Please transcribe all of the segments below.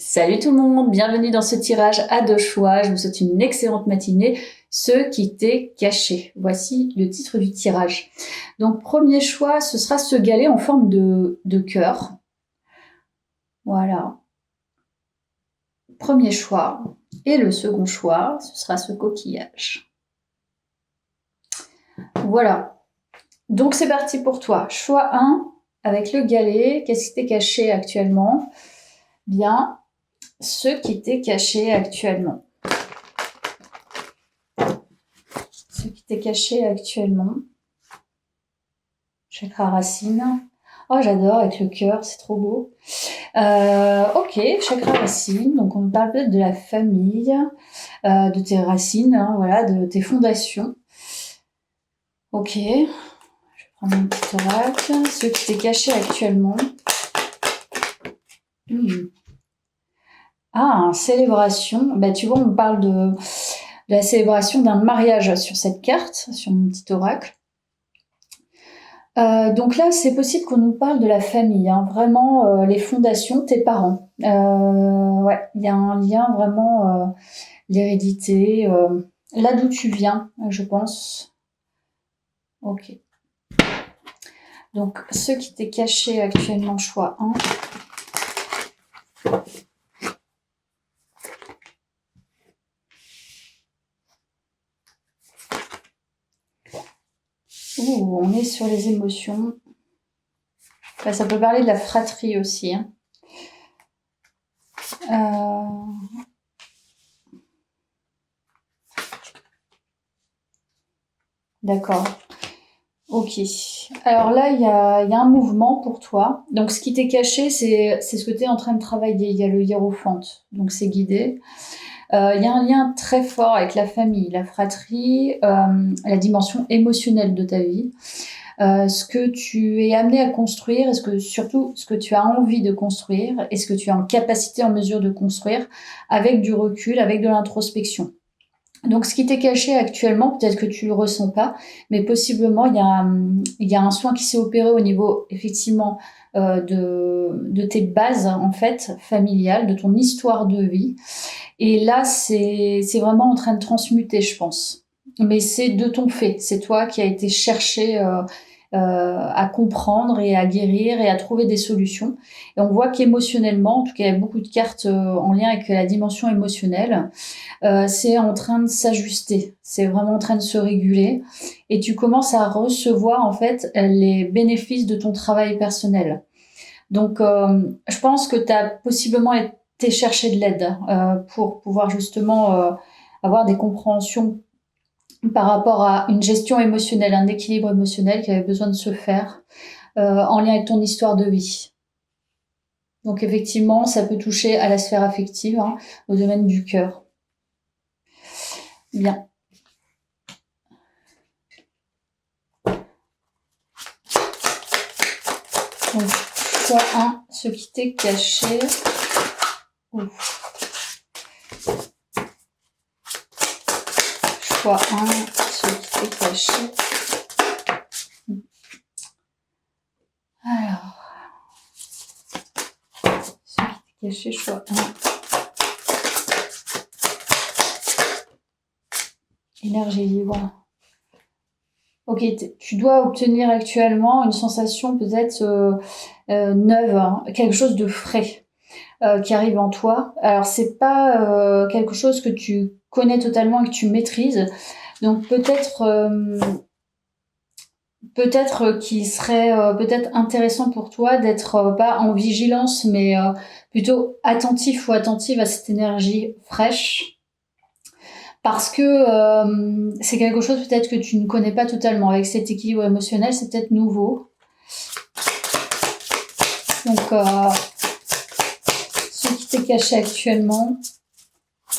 Salut tout le monde, bienvenue dans ce tirage à deux choix. Je vous souhaite une excellente matinée. Ce qui t'est caché. Voici le titre du tirage. Donc premier choix, ce sera ce galet en forme de cœur. Voilà. Premier choix. Et le second choix, ce sera ce coquillage. Voilà. Donc c'est parti pour toi. Choix 1, avec le galet. Qu'est-ce qui t'est caché actuellement? Bien, ce qui t'est caché actuellement. Ce qui t'est caché actuellement. Chakra racine. Oh, j'adore avec le cœur, c'est trop beau. Ok, chakra racine. Donc, on parle peut-être de la famille, de tes racines, hein, voilà, de tes fondations. Ok, je vais prendre un petit oracle. Ce qui t'est caché actuellement. Ah, célébration. Bah, tu vois, on parle de la célébration d'un mariage sur cette carte, sur mon petit oracle. Donc là, c'est possible qu'on nous parle de la famille, hein, vraiment les fondations, tes parents. Ouais, il y a un lien vraiment, l'hérédité, là d'où tu viens, je pense. Ok. Donc, ce qui t'est caché actuellement, choix 1. Ouh, on est sur les émotions. Enfin, ça peut parler de la fratrie aussi, hein. D'accord. Ok. Alors là, il y a un mouvement pour toi. Donc, ce qui t'est caché, c'est ce que tu es en train de travailler. Il y a le hiérophante. Donc, c'est guidé. Il y a un lien très fort avec la famille, la fratrie, la dimension émotionnelle de ta vie. Ce que tu es amené à construire, surtout ce que tu as envie de construire, et ce que tu es en capacité, en mesure de construire, avec du recul, avec de l'introspection. Donc, ce qui t'est caché actuellement, peut-être que tu le ressens pas, mais possiblement il y a un soin qui s'est opéré au niveau effectivement de tes bases en fait familiales, de ton histoire de vie. Et là, c'est vraiment en train de transmuter, je pense. Mais c'est de ton fait, c'est toi qui as été chercher à comprendre et à guérir et à trouver des solutions. Et on voit qu'émotionnellement, en tout cas, il y a beaucoup de cartes en lien avec la dimension émotionnelle. C'est en train de s'ajuster, c'est vraiment en train de se réguler et tu commences à recevoir en fait les bénéfices de ton travail personnel. Donc je pense que tu as possiblement été chercher de l'aide pour pouvoir justement avoir des compréhensions par rapport à une gestion émotionnelle, un équilibre émotionnel qui avait besoin de se faire en lien avec ton histoire de vie. Donc effectivement, ça peut toucher à la sphère affective, hein, au domaine du cœur. Bien. Donc, choix 1, ce qui t'est caché. Choix 1, ce qui t'est caché. Alors, ce qui t'est caché, choix 1. Énergie libre. Ok, tu dois obtenir actuellement une sensation peut-être neuve, hein, quelque chose de frais qui arrive en toi. Alors c'est pas quelque chose que tu connais totalement et que tu maîtrises, donc peut-être qu'il serait peut-être intéressant pour toi d'être pas en vigilance, mais plutôt attentif ou attentive à cette énergie fraîche. Parce que c'est quelque chose peut-être que tu ne connais pas totalement. Avec cet équilibre émotionnel, c'est peut-être nouveau. Donc, ce qui t'est caché actuellement.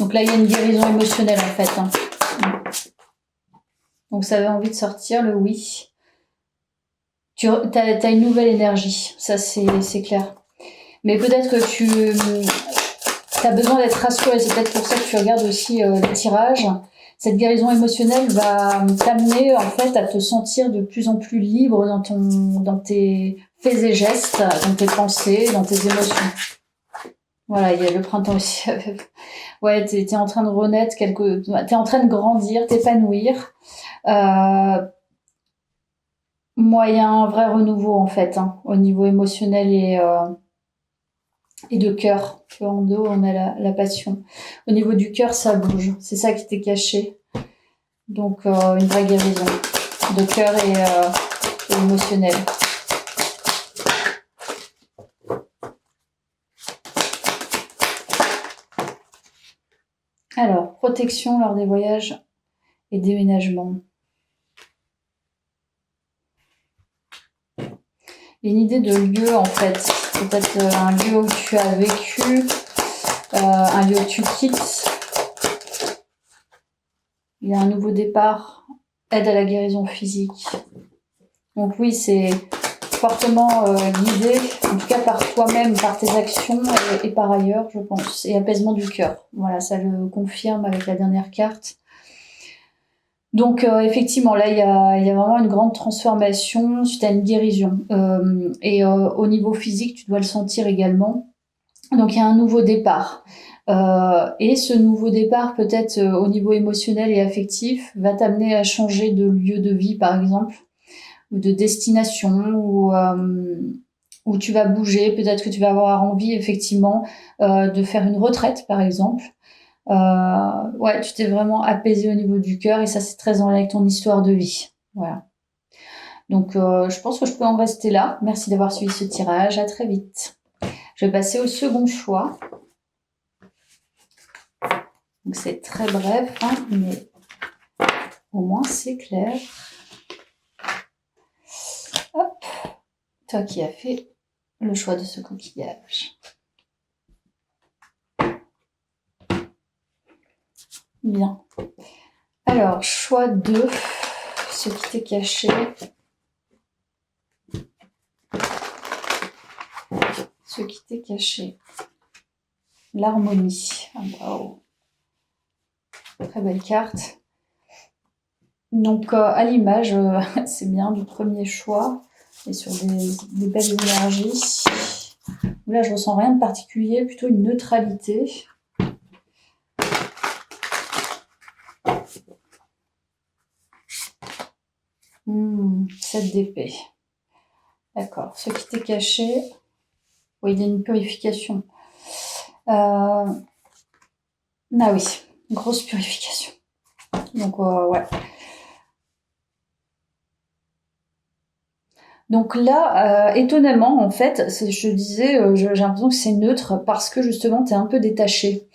Donc là, il y a une guérison émotionnelle en fait, hein. Donc ça avait envie de sortir, le oui. Tu as une nouvelle énergie, ça c'est clair. Mais peut-être que tu as besoin d'être rassuré, c'est peut-être pour ça que tu regardes aussi les tirages. Cette guérison émotionnelle va t'amener en fait à te sentir de plus en plus libre dans tes faits et gestes, dans tes pensées, dans tes émotions. Voilà, il y a le printemps aussi. Ouais, t'es en train de renaître t'es en train de grandir, t'épanouir. Euh, Moi, il y a un vrai renouveau en fait, hein, au niveau émotionnel et de cœur. Tu vois, en dos, on a la passion. Au niveau du cœur, ça bouge. C'est ça qui t'est caché. Donc, une vraie guérison de cœur et émotionnel. Alors, protection lors des voyages et déménagements. Une idée de lieu en fait. Peut-être un lieu où tu as vécu, un lieu que tu quittes. Il y a un nouveau départ, aide à la guérison physique. Donc oui, c'est fortement guidé, en tout cas par toi-même, par tes actions et par ailleurs, je pense. Et apaisement du cœur. Voilà, ça le confirme avec la dernière carte. Donc effectivement, là, il y a vraiment une grande transformation suite à une guérison. Au niveau physique, tu dois le sentir également. Donc il y a un nouveau départ. Et ce nouveau départ, peut-être au niveau émotionnel et affectif, va t'amener à changer de lieu de vie, par exemple, ou de destination, où tu vas bouger. Peut-être que tu vas avoir envie, effectivement, de faire une retraite, par exemple. Ouais, tu t'es vraiment apaisé au niveau du cœur et ça, c'est très en lien avec ton histoire de vie. Voilà. Donc, je pense que je peux en rester là. Merci d'avoir suivi ce tirage. À très vite. Je vais passer au second choix. Donc c'est très bref, hein, mais au moins c'est clair. Hop, toi qui as fait le choix de ce coquillage. Bien. Alors, choix 2, ce qui t'est caché. Ce qui t'est caché. L'harmonie. Ah, wow. Très belle carte. Donc, à l'image, c'est bien du premier choix. Et sur des belles énergies. Là, je ressens rien de particulier, plutôt une neutralité. Cette d'épée. D'accord. Ce qui t'est caché. Oui, il y a une purification. Ah oui, grosse purification. Donc, ouais. Donc là, étonnamment, en fait, je disais, j'ai l'impression que c'est neutre parce que justement, tu es un peu détaché.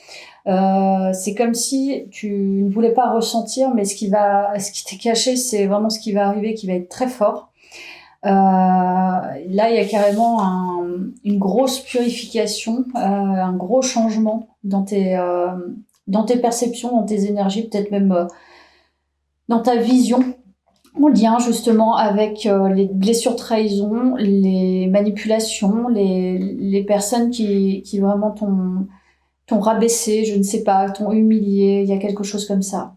C'est comme si tu ne voulais pas ressentir, mais ce qui t'est caché, c'est vraiment ce qui va arriver, qui va être très fort. Là, il y a carrément une grosse purification, un gros changement dans tes perceptions, dans tes énergies, peut-être même dans ta vision, en lien justement avec les blessures trahison, les manipulations, les personnes qui vraiment t'ont rabaissé, je ne sais pas, t'ont humilié, il y a quelque chose comme ça.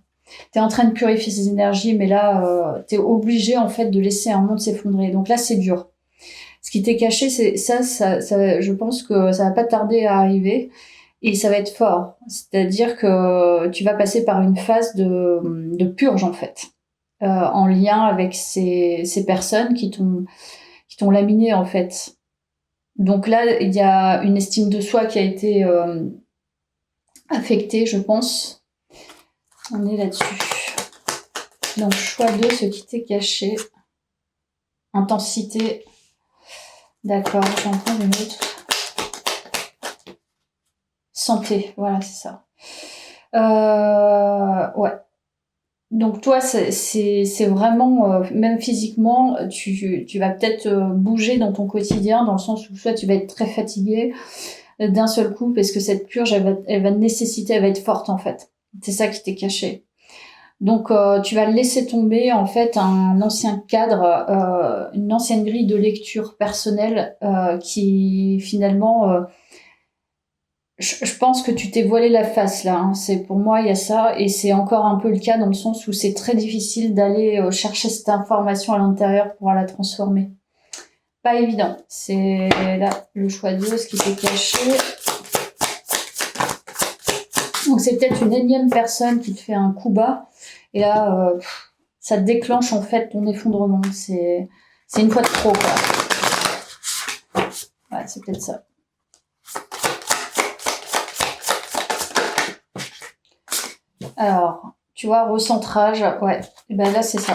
T'es en train de purifier ces énergies, mais là, t'es obligé en fait de laisser un monde s'effondrer. Donc là, c'est dur. Ce qui t'est caché, c'est ça, je pense que ça va pas tarder à arriver et ça va être fort. C'est-à-dire que tu vas passer par une phase de purge en fait, en lien avec ces personnes qui t'ont laminé en fait. Donc là, il y a une estime de soi qui a été affectée, je pense. On est là-dessus. Donc, choix 2, ce qui t'est caché. Intensité. D'accord, j'en prends une autre. Santé, voilà, c'est ça. Ouais. Donc, toi, c'est vraiment, même physiquement, tu vas peut-être bouger dans ton quotidien, dans le sens où soit tu vas être très fatigué d'un seul coup, parce que cette purge, elle va nécessiter, elle va être forte, en fait. C'est ça qui t'est caché. Donc, tu vas laisser tomber en fait un ancien cadre, une ancienne grille de lecture personnelle qui finalement, je pense que tu t'es voilé la face là. Hein. C'est pour moi il y a ça et c'est encore un peu le cas dans le sens où c'est très difficile d'aller chercher cette information à l'intérieur pour la transformer. Pas évident. C'est là le choix de ce qui t'est caché. Donc c'est peut-être une énième personne qui te fait un coup bas, et là, ça déclenche en fait ton effondrement. C'est une fois de trop, quoi. Ouais, c'est peut-être ça. Alors, tu vois, recentrage, ouais. Et ben là, c'est ça.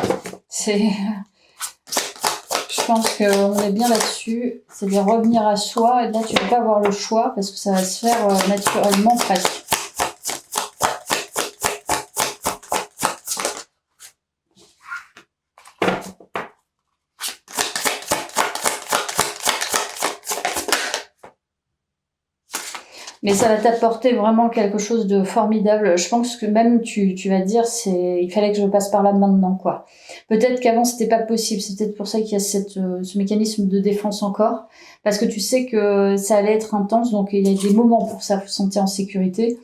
Je pense qu'on est bien là-dessus. C'est de revenir à soi. Et là, tu ne peux pas avoir le choix parce que ça va se faire naturellement presque. Mais ça va t'apporter vraiment quelque chose de formidable. Je pense que même tu vas dire, il fallait que je passe par là maintenant, quoi. Peut-être qu'avant c'était pas possible. C'est peut-être pour ça qu'il y a ce mécanisme de défense encore, parce que tu sais que ça allait être intense, donc il y a des moments pour ça, faut se sentir en sécurité.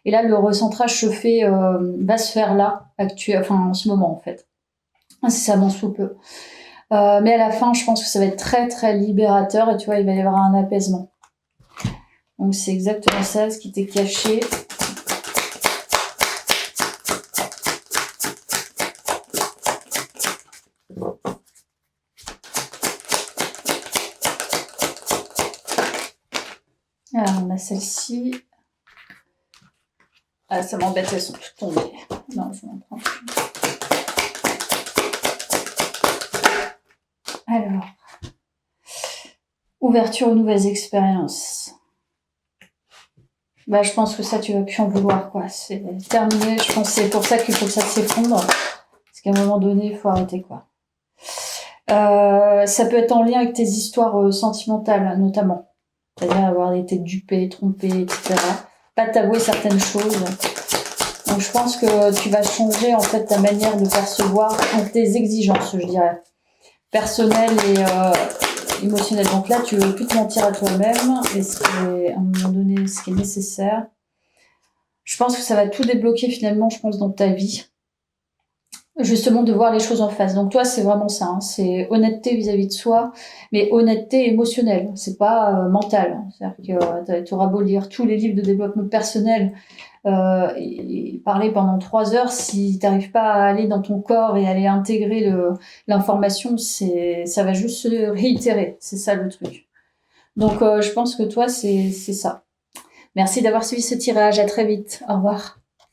Et là, le recentrage va se faire là, en ce moment en fait. Incessamment sous peu. Mais à la fin, je pense que ça va être très très libérateur et tu vois, il va y avoir un apaisement. Donc c'est exactement ça, ce qui t'est caché. Alors on a celle-ci. Ah, ça m'embête, elles sont toutes tombées. Non, je vais en prendre une. Alors, ouverture aux nouvelles expériences. Bah, je pense que ça, tu vas plus en vouloir, quoi. C'est terminé. Je pense que c'est pour ça qu'il faut que ça s'effondre. Parce qu'à un moment donné, il faut arrêter, quoi. Ça peut être en lien avec tes histoires sentimentales, notamment. C'est-à-dire avoir été dupé, trompé, etc. Pas t'avouer certaines choses. Donc je pense que tu vas changer en fait ta manière de percevoir tes exigences, je dirais, personnelles et émotionnelles. Donc là, tu veux plus te mentir à toi-même et c'est à un moment donné ce qui est nécessaire. Je pense que ça va tout débloquer finalement, je pense, dans ta vie. Justement de voir les choses en face. Donc toi, c'est vraiment ça, hein. C'est honnêteté vis-à-vis de soi, mais honnêteté émotionnelle, c'est pas mentale. C'est-à-dire que tu auras beau lire tous les livres de développement personnel et parler pendant 3 heures, si tu n'arrives pas à aller dans ton corps et aller intégrer l'information, ça va juste se réitérer. C'est ça le truc. Donc je pense que toi, c'est ça. Merci d'avoir suivi ce tirage. À très vite. Au revoir.